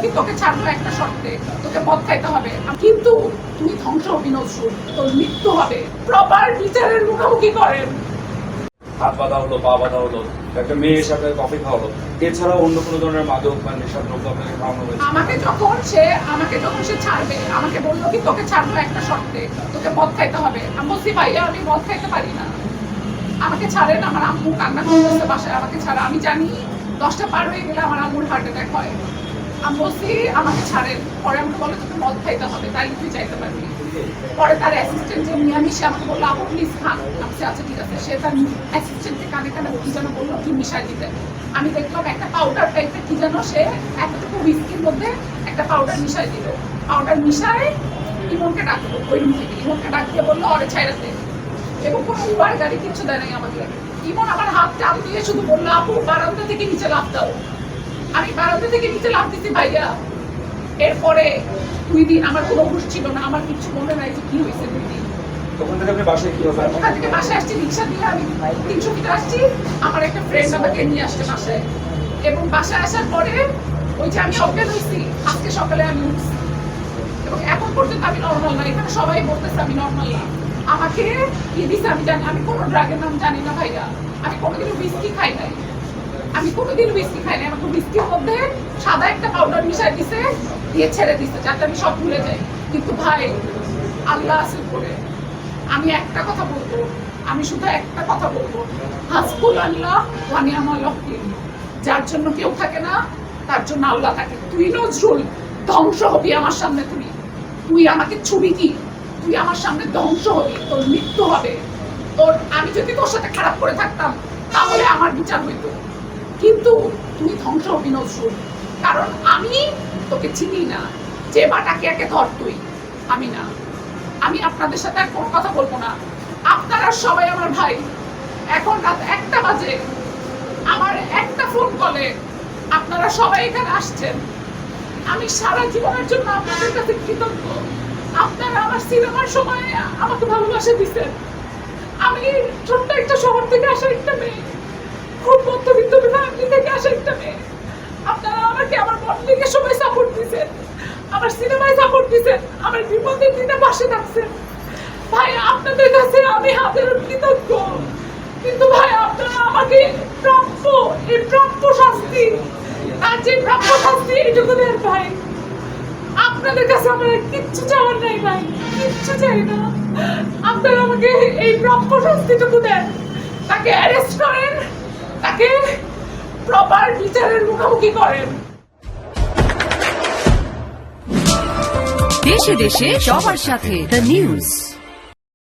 কি তোকে ছাড়বো একটা শর্তে, তোকে মদ খাইতে হবে, কিন্তু তুই ধ্বংস হবি নজরুল, তোর মৃত্যু হবে। প্রপার বিচারের মুখোমুখি করেন। হাত বাঁধা হলো, পা বাঁধা হলো, একটা মেয়ের সাথে কফি খাওয়ালো, এছাড়াও অন্য কোনো ধরনের মাদক বা নেশার দ্রব্য আপনাকে খাওয়ানো হয়েছে? আমাকে যখন সে ছাড়বে, আমাকে বললো কি তোকে ছাড়বো একটা শর্তে, তোকে মদ খাইতে হবে। আমি বলছি ভাইয়া আমি মদ খাইতে পারি না, আমাকে ছাড়েন, আমার আম্মু কান্না করতেছে বাসায়, আমাকে ছাড়া। আমি জানি 10টা পার হয়ে গেলে আমার আম্মুর হার্ট অ্যাটাক হয়। আমি বলছি আমাকে ছাড়েন। পরে আমাকে বলে তোকে মদ খাইতে হবে, তাই তুই চাইতে পারবি। পরে তার অ্যাসিস্ট্যান্ট যে মিয়ামি, সে আমাকে বললো আপু প্লিজ খান। আমি আচ্ছা ঠিক আছে। সে তার অ্যাসিস্ট্যান্টকে কানে কানে কি যেন বললো, কি মিশাই দিতে। আমি দেখলাম একটা পাউডার টাইপের কি যেন, সে এতটুকু হুইস্কির মধ্যে একটা পাউডার মিশাই দিল। পাউডার মিশায় ইমনকে ডাকলো, ওই রুম থেকে ইমনকে ডাক দিয়ে বললো অরে ছাইরাতে, এবং কোনো উবার গাড়ি কিছু দেয় নাই আমাকে। ইমন আমার হাত টান দিয়ে শুধু বললো আপু বারান্দা থেকে নিচে লাফ দাও। আমি বারান্দা থেকে নিচে লাফ দিচ্ছি ভাইয়া। এরপরে 2 দিন আমার কোনো হুঁশ ছিল না, আমার কিছু মনে নাই যে কি হয়েছে 2 দিন। তখন থেকে আপনি বাসায় কি হবে? ওখান থেকে বাসায় আসছি রিক্সা দিয়ে, আমি 300 মিটার আসছি। আমার একটা ফ্রেন্ড আমাকে নিয়ে আসছে বাসায়, এবং বাসায় আসার পরে ওই যে আমি অজ্ঞান হয়েছি, আজকে সকালে আমি উঠছি, এবং এখন পর্যন্ত আমি নর্মাল না। এখানে সবাই বলতেছে আমি নর্মাল না। আমাকে কি দিছে আমি জানি, আমি কোনো ড্রাগের নাম জানি না ভাইয়া। আমি কোনোদিনও হুইস্কি খাই নাই, আমাকে হুইস্কির মধ্যে সাদা একটা পাউডার মিশাই দিছে, দিয়ে ছেড়ে দিছে যাতে আমি সব ভুলে যাই। কিন্তু ভাই আল্লাহ আছে করে, আমি একটা কথা বলবো, আমি শুধু একটা কথা বলবো, হাসবুল আল্লাহ ওয়া নি'মাল ওয়াকিল। যার জন্য কেউ থাকে না, তার জন্য আল্লাহ থাকে। তুই নজরুল ধ্বংস হবি আমার সামনে, তুই আমাকে ছবি কি, তুই আমার সামনে ধ্বংস হবি, তোর মৃত্যু হবে। আমি যদি তোর সাথে খারাপ করে থাকতাম তাহলে আমার বিচার হইতো, কিন্তু তুই ধ্বংস হবি নজরুল, কারণ আমি তোকে চিনি না। যে বাটাকে একে ধর তুই, আমি না। আমি আপনাদের সাথে আর কোনো কথা বলবো না। আপনারা সবাই আমার ভাই। এখন রাত 1টা বাজে, আমার একটা ফোন কলে আপনারা সবাই এখানে আসছেন। আমি সারা জীবনের জন্য আপনাদের কাছে কৃতজ্ঞ। আপনারা আমার সিনেমার সময় আমাকে ভালোবাসা দিচ্ছেন। আমি ছোট্ট একটা শহর থেকে আসা একটা মেয়ে, খুব মধ্যবিত্ত ফ্যামিলি থেকে আসা একটা মেয়ে। আপনারা আমাকে আমার মডেলিংয়ের সময় সাপোর্ট দিচ্ছেন, আমার সিনেমায় সাপোর্ট দিচ্ছেন, আমার বিপদের দিনে পাশে থাকছেন। ভাই আপনাদের কাছে আমি হাজারো কৃতজ্ঞ, কিন্তু ভাই আপনারা আমাকে এই প্রাপ্য শাস্তি, আর যে প্রাপ্য শাস্তি এইটুকু দেন ভাই। আপনাদের কাছে আমার কিচ্ছু চাওয়ার নাই ভাই, কিচ্ছু চাই না। আপনারা আমাকে এই প্রাপ্য শাস্তিটুকু দেন, তাকে অ্যারেস্ট করেন, তাকে প্রপার বিচারের মুখোমুখি করেন। দেশে দেশে সবার সাথে দ্য নিউজ।